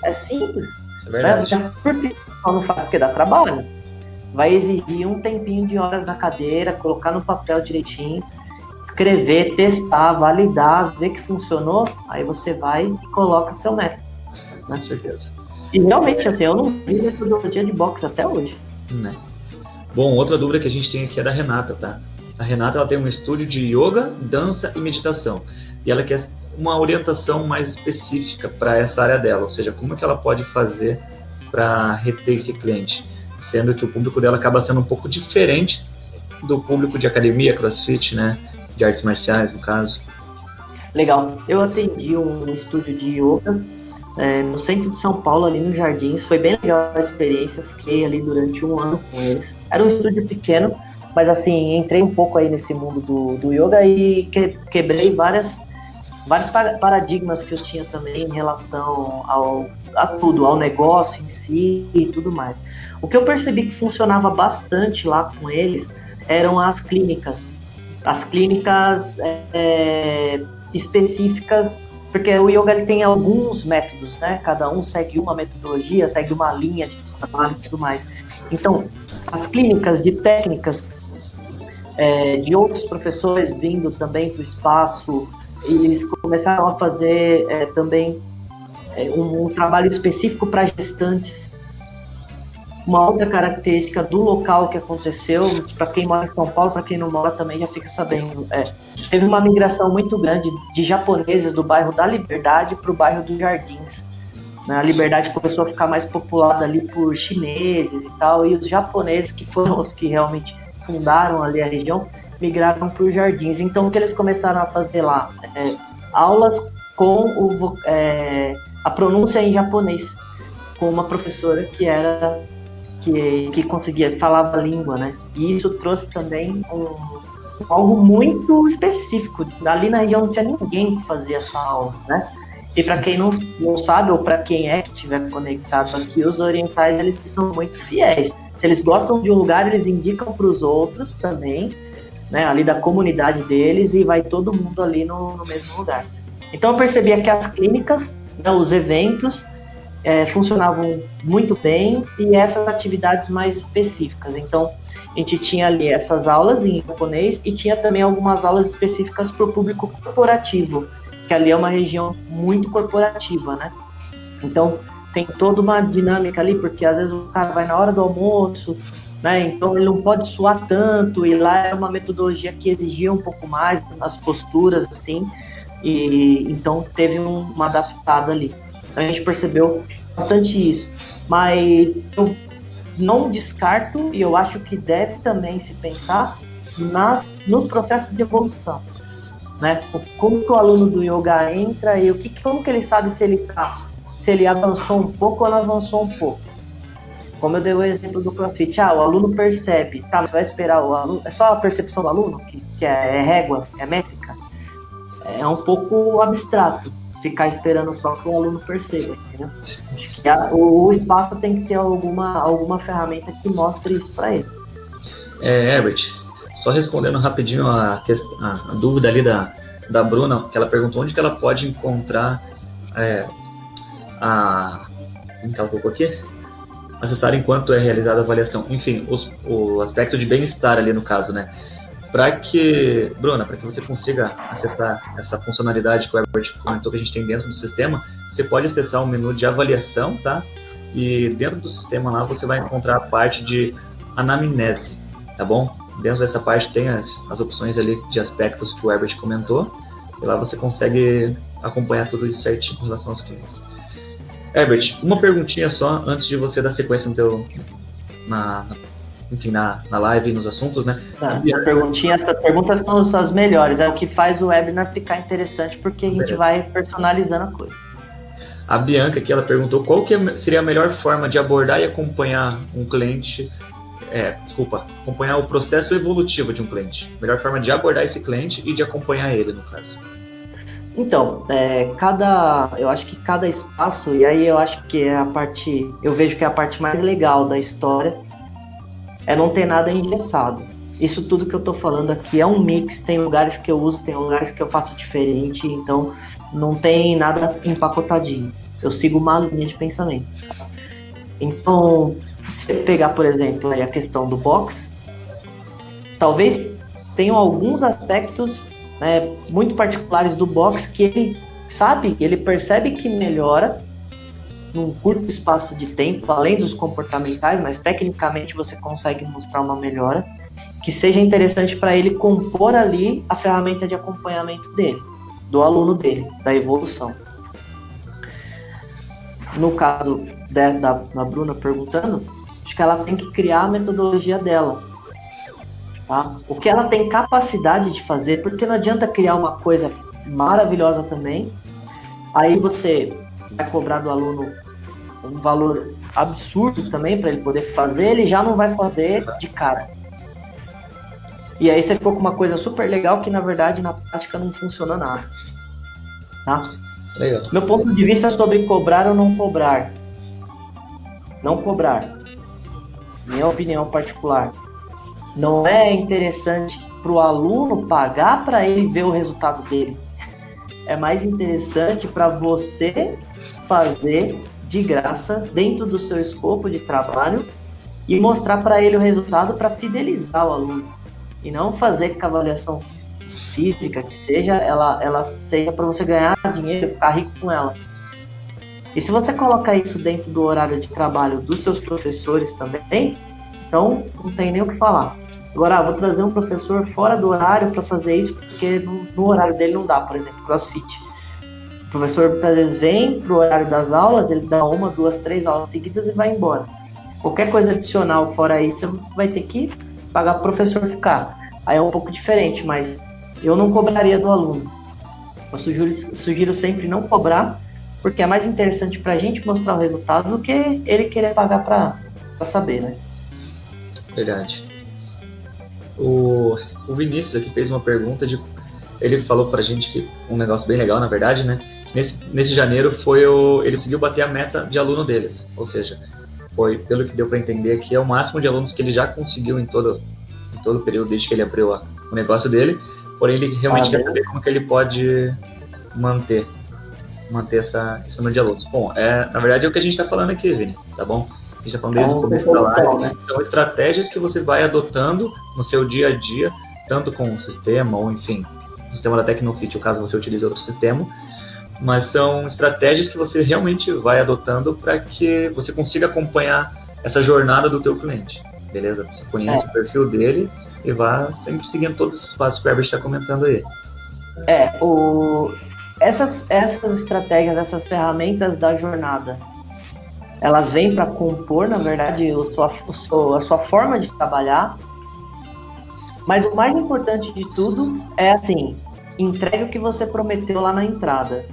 É simples. Isso é verdade. Mas por que não faz? Porque dá trabalho. Vai exigir um tempinho de horas na cadeira, colocar no papel direitinho, escrever, testar, validar, ver que funcionou, aí você vai e coloca seu método. Com certeza. E realmente, assim, eu não vi metodologia de boxe até hoje. Né? Bom, outra dúvida que a gente tem aqui é da Renata, tá? A Renata, ela tem um estúdio de yoga, dança e meditação. E ela quer uma orientação mais específica para essa área dela, ou seja, como que ela pode fazer para reter esse cliente, sendo que o público dela acaba sendo um pouco diferente do público de academia, crossfit, né? De artes marciais, no caso. Legal. Eu atendi um estúdio de yoga no centro de São Paulo, ali nos Jardins. Foi bem legal a experiência. Eu fiquei ali durante 1 ano com eles. Era um estúdio pequeno, mas assim, entrei um pouco aí nesse mundo do yoga e quebrei vários paradigmas que eu tinha também em relação a tudo, ao negócio em si e tudo mais. O que eu percebi que funcionava bastante lá com eles eram as clínicas específicas, porque o yoga ele tem alguns métodos, né? Cada um segue uma metodologia, segue uma linha de trabalho e tudo mais. Então, as clínicas de técnicas de outros professores vindo também para o espaço, e eles começaram a fazer também um trabalho específico para gestantes. Uma outra característica do local que aconteceu, para quem mora em São Paulo, para quem não mora também já fica sabendo, teve uma migração muito grande de japoneses do bairro da Liberdade para o bairro dos Jardins. A Liberdade começou a ficar mais populada ali por chineses e tal, e os japoneses, que foram os que realmente fundaram ali a região, migraram para os Jardins. Então, o que eles começaram a fazer lá? Aulas com a pronúncia em japonês, com uma professora que conseguia, falava a língua, né? E isso trouxe também algo muito específico. Ali na região não tinha ninguém que fazia essa aula, né? E para quem não sabe, ou para quem que estiver conectado aqui, os orientais, eles são muito fiéis. Se eles gostam de um lugar, eles indicam para os outros também, né? Ali da comunidade deles, e vai todo mundo ali no mesmo lugar. Então eu percebia que as clínicas, né, os eventos, funcionavam muito bem, e essas atividades mais específicas. Então, a gente tinha ali essas aulas em japonês e tinha também algumas aulas específicas para o público corporativo, que ali é uma região muito corporativa, né? Então, tem toda uma dinâmica ali, porque às vezes o cara vai na hora do almoço, né? Então, ele não pode suar tanto, e lá era uma metodologia que exigia um pouco mais nas posturas, assim, e então teve uma adaptada ali. A gente percebeu bastante isso, mas eu não descarto, e eu acho que deve também se pensar nos processos de evolução, né? Como que o aluno do yoga entra e como que ele sabe se ele avançou um pouco ou não avançou um pouco. Como eu dei o exemplo do CrossFit, o aluno percebe, você vai esperar o aluno, é só a percepção do aluno, que é régua, é métrica, é um pouco abstrato ficar esperando só que o aluno perceba, entendeu? O espaço tem que ter alguma ferramenta que mostre isso para ele. Herbert, só respondendo rapidinho a dúvida ali da Bruna, que ela perguntou onde que ela pode encontrar como que ela colocou aqui? Acessar enquanto é realizada a avaliação. Enfim, o aspecto de bem-estar ali no caso, né? Bruna, para que você consiga acessar essa funcionalidade que o Herbert comentou que a gente tem dentro do sistema, você pode acessar o menu de avaliação, tá? E dentro do sistema lá você vai encontrar a parte de anamnese, tá bom? Dentro dessa parte tem as opções ali de aspectos que o Herbert comentou, e lá você consegue acompanhar tudo isso certinho com relação aos clientes. Herbert, uma perguntinha só antes de você dar sequência no teu, enfim, na live e nos assuntos, né? Essas perguntas são as melhores, é o que faz o webinar ficar interessante, porque a gente vai personalizando a coisa. A Bianca aqui, ela perguntou qual que seria a melhor forma de abordar e acompanhar um cliente, acompanhar o processo evolutivo de um cliente. Melhor forma de abordar esse cliente e de acompanhar ele, no caso. Então, eu acho que cada espaço, e aí eu acho que eu vejo que é a parte mais legal da história, é não ter nada engessado. Isso tudo que eu tô falando aqui é um mix, tem lugares que eu uso, tem lugares que eu faço diferente, então não tem nada empacotadinho. Eu sigo uma linha de pensamento. Então, se você pegar, por exemplo, aí a questão do box, talvez tenham alguns aspectos, né, muito particulares do box que ele percebe que melhora num curto espaço de tempo, além dos comportamentais, mas tecnicamente você consegue mostrar uma melhora que seja interessante para ele compor ali a ferramenta de acompanhamento dele, do aluno dele, da evolução. No caso da Bruna perguntando, acho que ela tem que criar a metodologia dela. Tá? O que ela tem capacidade de fazer, porque não adianta criar uma coisa maravilhosa também, aí você vai cobrar do aluno um valor absurdo também para ele poder fazer, ele já não vai fazer de cara. E aí você ficou com uma coisa super legal que na verdade na prática não funciona nada. Tá? Legal. Meu ponto de vista sobre cobrar ou não cobrar. Não cobrar. Minha opinião particular. Não é interessante para o aluno pagar para ele ver o resultado dele. É mais interessante para você fazer de graça dentro do seu escopo de trabalho e mostrar para ele o resultado para fidelizar o aluno. E não fazer que a avaliação física que seja, ela seja para você ganhar dinheiro, ficar rico com ela. E se você colocar isso dentro do horário de trabalho dos seus professores também, então não tem nem o que falar. Agora, vou trazer um professor fora do horário para fazer isso, porque no horário dele não dá, por exemplo, CrossFit. O professor muitas vezes vem pro horário das aulas, ele dá 1, 2, 3 aulas seguidas e vai embora. Qualquer coisa adicional fora isso, você vai ter que pagar pro professor ficar. Aí é um pouco diferente, mas eu não cobraria do aluno. Eu sugiro sempre não cobrar, porque é mais interessante pra gente mostrar o resultado do que ele querer pagar pra saber, né? Verdade. O Vinícius aqui fez uma pergunta ele falou pra gente que um negócio bem legal, na verdade, né? Que nesse janeiro ele conseguiu bater a meta de aluno deles. Ou seja, foi, pelo que deu para entender aqui, é o máximo de alunos que ele já conseguiu em todo o período desde que ele abriu o negócio dele. Porém, ele realmente quer saber como que ele pode manter esse número de alunos. Bom, na verdade é o que a gente está falando aqui, Vini, tá bom? A gente está falando desde o começo da live, né? São estratégias que você vai adotando no seu dia a dia, tanto com o sistema ou, enfim, o sistema da Tecnofit, o caso você utilize outro sistema, mas são estratégias que você realmente vai adotando para que você consiga acompanhar essa jornada do teu cliente, beleza? Você conhece o perfil dele e vá sempre seguindo todos esses passos que o Herbert está comentando aí. Essas estratégias, essas ferramentas da jornada, elas vêm para compor, na verdade, a sua forma de trabalhar, mas o mais importante de tudo é assim, entregue o que você prometeu lá na entrada.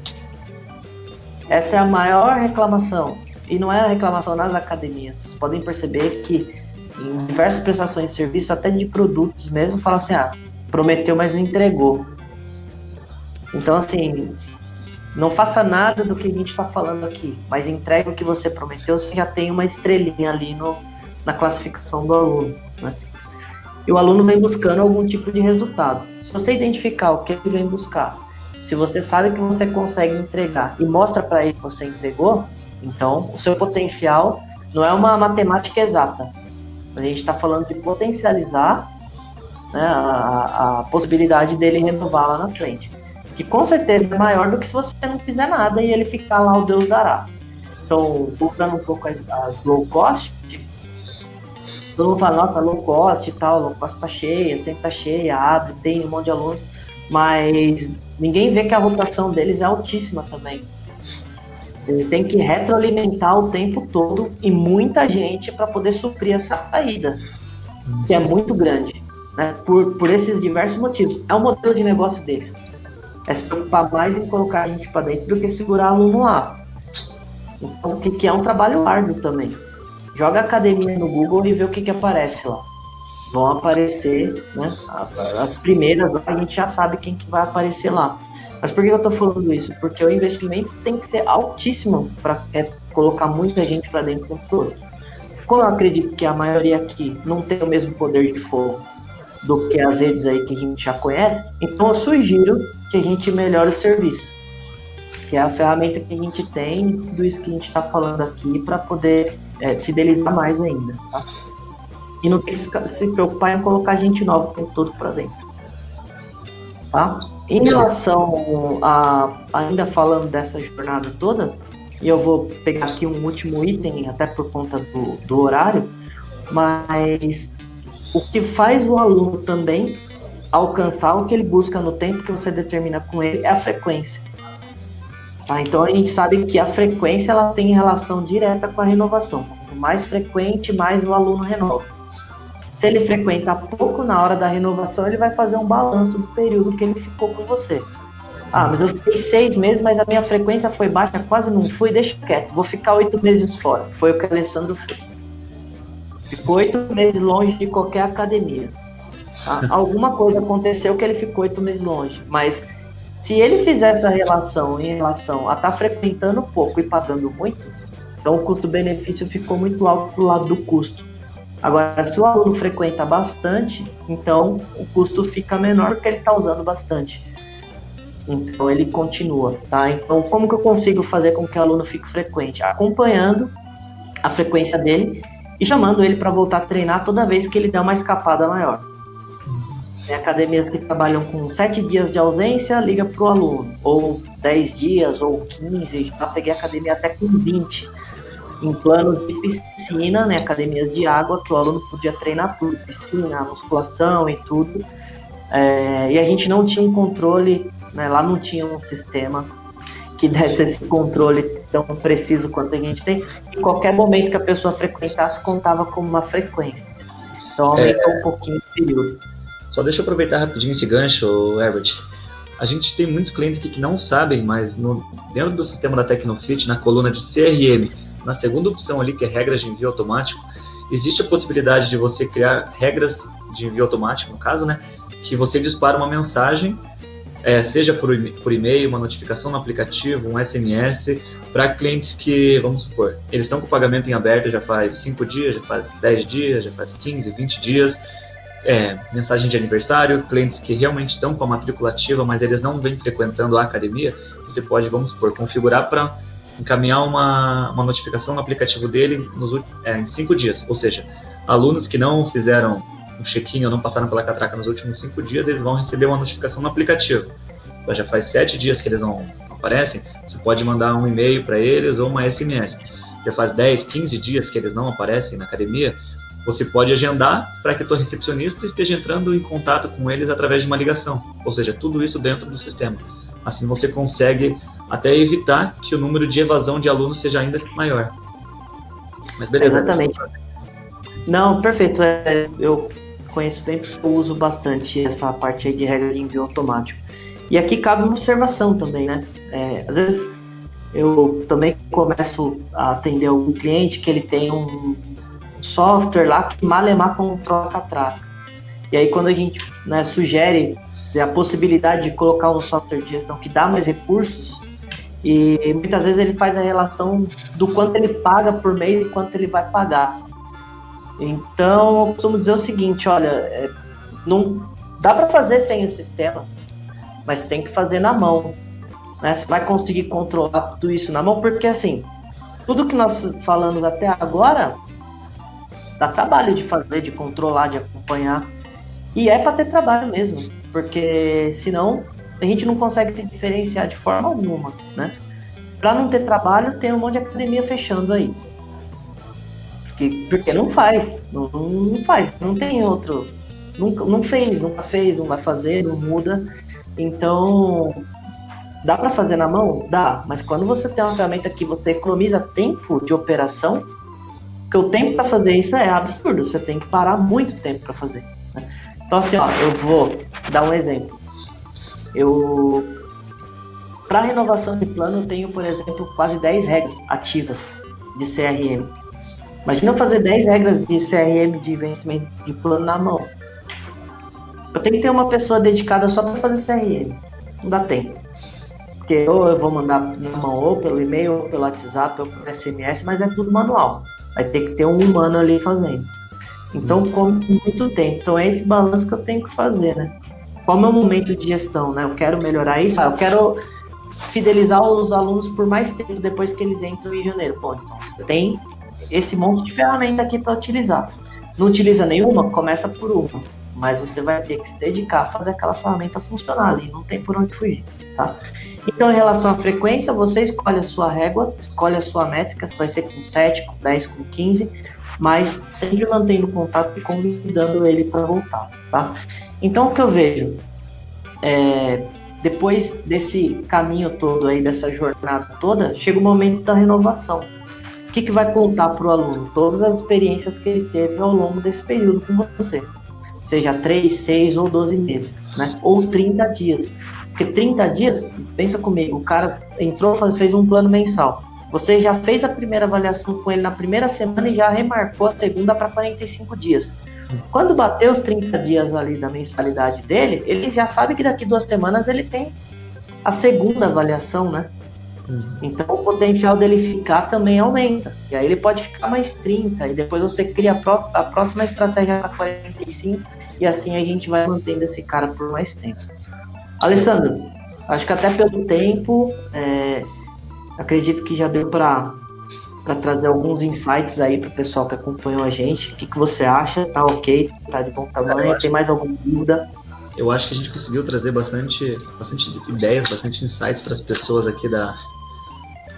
Essa é a maior reclamação, e não é a reclamação nas academias. Vocês podem perceber que em diversas prestações de serviço, até de produtos mesmo, fala assim, prometeu, mas não entregou. Então, assim, não faça nada do que a gente está falando aqui, mas entregue o que você prometeu, você já tem uma estrelinha ali na classificação do aluno, né? E o aluno vem buscando algum tipo de resultado. Se você identificar o que ele vem buscar, se você sabe que você consegue entregar e mostra para ele que você entregou, então o seu potencial não é uma matemática exata. A gente está falando de potencializar, né, a possibilidade dele renovar lá na frente. Que com certeza é maior do que se você não fizer nada e ele ficar lá, o Deus dará. Então, voltando um pouco às low cost, todo mundo fala, nossa, low cost e tal, low cost tá cheia, sempre tá cheia, abre, tem um monte de alunos, mas ninguém vê que a rotação deles é altíssima também. Ele tem que retroalimentar o tempo todo e muita gente para poder suprir essa saída, que é muito grande, né? Por esses diversos motivos. É o modelo de negócio deles. É se preocupar mais em colocar a gente para dentro do que segurar aluno lá. Então, o que é um trabalho árduo também. Joga academia no Google e vê o que aparece lá. Vão aparecer, né? As primeiras, a gente já sabe quem que vai aparecer lá. Mas por que eu estou falando isso? Porque o investimento tem que ser altíssimo para colocar muita gente para dentro do todo. Como eu acredito que a maioria aqui não tem o mesmo poder de fogo do que as redes aí que a gente já conhece, então eu sugiro que a gente melhore o serviço, que é a ferramenta que a gente tem, tudo isso que a gente está falando aqui, para poder fidelizar mais ainda, tá? E não tem que se preocupar em colocar gente nova o tempo todo para dentro. Tá? Em relação a, ainda falando dessa jornada toda, e eu vou pegar aqui um último item, até por conta do horário, mas o que faz o aluno também alcançar o que ele busca no tempo que você determina com ele é a frequência. Tá? Então a gente sabe que a frequência ela tem relação direta com a renovação. Quanto mais frequente, mais o aluno renova. Se ele frequenta pouco na hora da renovação, ele vai fazer um balanço do período que ele ficou com você. Ah, mas eu fiquei 6 meses, mas a minha frequência foi baixa, quase não fui, deixa quieto, vou ficar 8 meses fora. Foi o que o Alessandro fez. Ficou 8 meses longe de qualquer academia. Tá? Alguma coisa aconteceu que ele ficou 8 meses longe, mas se ele fizer essa relação em relação a estar frequentando pouco e pagando muito, então o custo-benefício ficou muito alto pro lado do custo. Agora, se o aluno frequenta bastante, então o custo fica menor porque ele está usando bastante. Então ele continua, tá? Então como que eu consigo fazer com que o aluno fique frequente? Acompanhando a frequência dele e chamando ele para voltar a treinar toda vez que ele der uma escapada maior. Tem academias que trabalham com 7 dias de ausência, liga para o aluno, ou 10 dias, ou 15, já peguei academia até com 20. Em planos de piscina, né, academias de água, que o aluno podia treinar tudo, piscina, musculação e tudo. E a gente não tinha um controle, né, lá não tinha um sistema que desse esse controle tão preciso quanto a gente tem. Em qualquer momento que a pessoa frequentasse, contava como uma frequência. Então aumentou um pouquinho o período. Só deixa eu aproveitar rapidinho esse gancho, Herbert. A gente tem muitos clientes que não sabem, mas dentro do sistema da Tecnofit, na coluna de CRM, na segunda opção ali, que é regras de envio automático, existe a possibilidade de você criar regras de envio automático, no caso, né, que você dispara uma mensagem, seja por e-mail, uma notificação no aplicativo, um SMS, para clientes que, vamos supor, eles estão com o pagamento em aberto já faz 5 dias, já faz 10 dias, já faz 15, 20 dias, mensagem de aniversário, clientes que realmente estão com a matrícula ativa, mas eles não vêm frequentando a academia, você pode, vamos supor, configurar para encaminhar uma notificação no aplicativo dele em 5 dias. Ou seja, alunos que não fizeram um check-in ou não passaram pela catraca nos últimos 5 dias, eles vão receber uma notificação no aplicativo. Então, já faz 7 dias que eles não aparecem, você pode mandar um e-mail para eles ou uma SMS. Já faz 10, 15 dias que eles não aparecem na academia, você pode agendar para que a tua recepcionista esteja entrando em contato com eles através de uma ligação. Ou seja, tudo isso dentro do sistema. Assim você consegue até evitar que o número de evasão de alunos seja ainda maior. Mas beleza. Exatamente. Não, perfeito. Eu conheço bem porque eu uso bastante essa parte aí de regra de envio automático. E aqui cabe uma observação também, né? Às vezes eu também começo a atender algum cliente que ele tem um software lá que malemar controla a catraca. E aí quando a gente, né, sugere a possibilidade de colocar um software de gestão que dá mais recursos, e muitas vezes ele faz a relação do quanto ele paga por mês e quanto ele vai pagar. Então, eu costumo dizer o seguinte, olha, não dá para fazer sem o sistema, mas tem que fazer na mão, né? Você vai conseguir controlar tudo isso na mão, porque assim, tudo que nós falamos até agora dá trabalho de fazer, de controlar, de acompanhar, e é para ter trabalho mesmo, porque senão a gente não consegue se diferenciar de forma alguma, né? Para não ter trabalho, tem um monte de academia fechando aí. Porque não faz, não tem outro, nunca fez, não vai fazer, não muda. Então, Dá para fazer na mão? Dá, mas quando você tem uma ferramenta que você economiza tempo de operação, porque o tempo para fazer isso é absurdo, você tem que parar muito tempo para fazer, né? Então assim, ó, eu vou dar um exemplo. Para renovação de plano, eu tenho, por exemplo, quase 10 regras ativas de CRM. Imagina eu fazer 10 regras de CRM de vencimento de plano na mão. Eu tenho que ter uma pessoa dedicada só para fazer CRM. Não dá tempo. Porque ou eu vou mandar na mão, ou pelo e-mail, ou pelo WhatsApp, ou pelo SMS, mas é tudo manual. Vai ter que ter um humano ali fazendo. Então, come muito tempo. Então, é esse balanço que eu tenho que fazer, né? Qual é o meu momento de gestão, né? Eu quero melhorar isso, eu quero fidelizar os alunos por mais tempo depois que eles entram em janeiro. Bom, então você tem esse monte de ferramenta aqui para utilizar. Não utiliza nenhuma? Começa por uma. Mas você vai ter que se dedicar a fazer aquela ferramenta funcionar ali, não tem por onde fugir, tá? Então, em relação à frequência, você escolhe a sua régua, escolhe a sua métrica, se vai ser com 7, com 10, com 15, mas sempre mantendo contato e convidando ele para voltar, tá? Então, o que eu vejo depois desse caminho todo aí, dessa jornada toda, chega o momento da renovação. O que vai contar para o aluno? Todas as experiências que ele teve ao longo desse período com você. Seja 3, 6 ou 12 meses, né? Ou 30 dias. Porque 30 dias, pensa comigo, o cara entrou, fez um plano mensal. Você já fez a primeira avaliação com ele na primeira semana e já remarcou a segunda para 45 dias. Quando bater os 30 dias ali da mensalidade dele, ele já sabe que daqui 2 semanas ele tem a segunda avaliação, né? Então o potencial dele ficar também aumenta. E aí ele pode ficar mais 30, e depois você cria a próxima estratégia para 45, e assim a gente vai mantendo esse cara por mais tempo. Alessandro, acho que até pelo tempo, acredito que já deu para trazer alguns insights aí para o pessoal que acompanhou a gente. O que você acha? Tá ok? Tá de bom tamanho? Tem mais alguma dúvida? Eu acho que a gente conseguiu trazer bastante ideias, bastante insights para as pessoas aqui para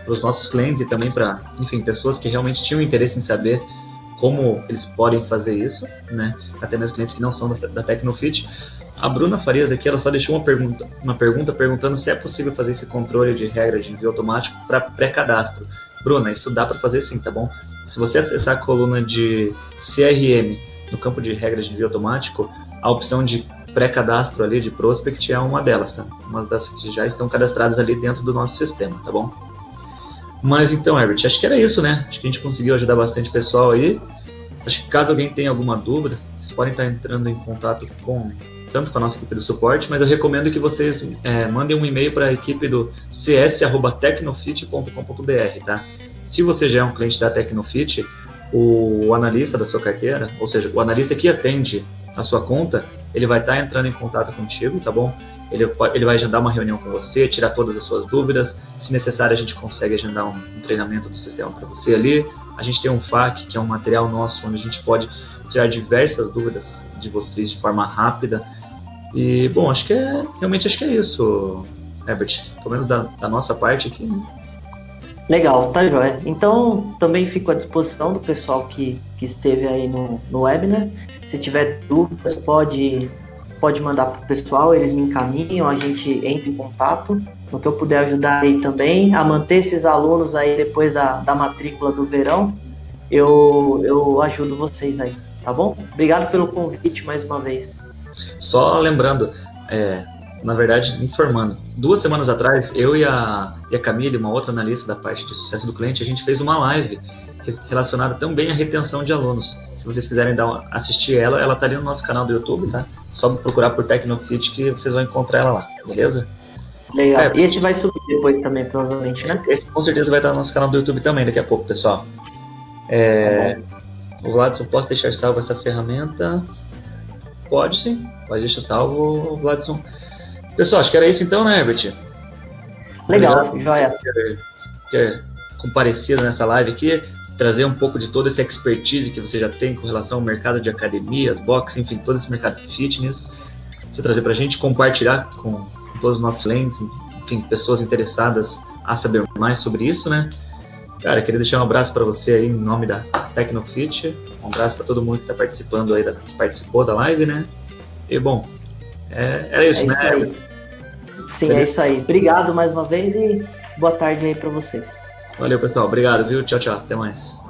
os nossos clientes e também para, enfim, pessoas que realmente tinham interesse em saber como eles podem fazer isso, né? Até mesmo clientes que não são da Tecnofit. A Bruna Farias aqui, ela só deixou uma pergunta perguntando se é possível fazer esse controle de regras de envio automático para pré-cadastro. Bruna, isso dá para fazer sim, tá bom? Se você acessar a coluna de CRM no campo de regras de envio automático, a opção de pré-cadastro ali, de prospect, é uma delas, tá? Uma das que já estão cadastradas ali dentro do nosso sistema, tá bom? Mas então, Herbert, acho que era isso, né? Acho que a gente conseguiu ajudar bastante o pessoal aí. Acho que caso alguém tenha alguma dúvida, vocês podem estar entrando em contato tanto com a nossa equipe do suporte, mas eu recomendo que vocês mandem um e-mail para a equipe do cs@tecnofit.com.br, tá? Se você já é um cliente da Tecnofit, o analista da sua carteira, ou seja, o analista que atende a sua conta, ele vai estar entrando em contato contigo, tá bom? Ele vai agendar uma reunião com você, tirar todas as suas dúvidas. Se necessário, a gente consegue agendar um treinamento do sistema para você ali. A gente tem um FAQ, que é um material nosso, onde a gente pode tirar diversas dúvidas de vocês de forma rápida. E, bom, realmente acho que é isso, Herbert. Pelo menos da nossa parte aqui, né? Legal, tá joia. Então, também fico à disposição do pessoal que esteve aí no webinar. Se tiver dúvidas, pode mandar para o pessoal, eles me encaminham, a gente entra em contato. No que eu puder ajudar aí também, a manter esses alunos aí depois da matrícula do verão, eu ajudo vocês aí, tá bom? Obrigado pelo convite mais uma vez. Só lembrando, na verdade, informando, 2 semanas atrás, eu e a Camille, uma outra analista da parte de sucesso do cliente, a gente fez uma live relacionada também à retenção de alunos. Se vocês quiserem assistir ela tá ali no nosso canal do YouTube, tá? Só procurar por Tecnofit que vocês vão encontrar ela lá, beleza? Legal. E esse vai subir depois também, provavelmente, né? Esse com certeza vai estar no nosso canal do YouTube também daqui a pouco, pessoal. O Vladson, posso deixar salvo essa ferramenta? Pode sim, pode deixar salvo, Vladson. Pessoal, acho que era isso então, né, Herbert? Legal, joia. Ter comparecido nessa live aqui, trazer um pouco de toda essa expertise que você já tem com relação ao mercado de academias, boxe, enfim, todo esse mercado fitness, você trazer pra gente, compartilhar com todos os nossos clientes, enfim, pessoas interessadas a saber mais sobre isso, né? Cara, eu queria deixar um abraço para você aí em nome da Tecnofit, um abraço para todo mundo que está participando aí, que participou da live, né? E bom, era isso, né? Aí. Sim, é isso aí. Obrigado mais uma vez e boa tarde aí para vocês. Valeu, pessoal. Obrigado, viu? Tchau, tchau. Até mais.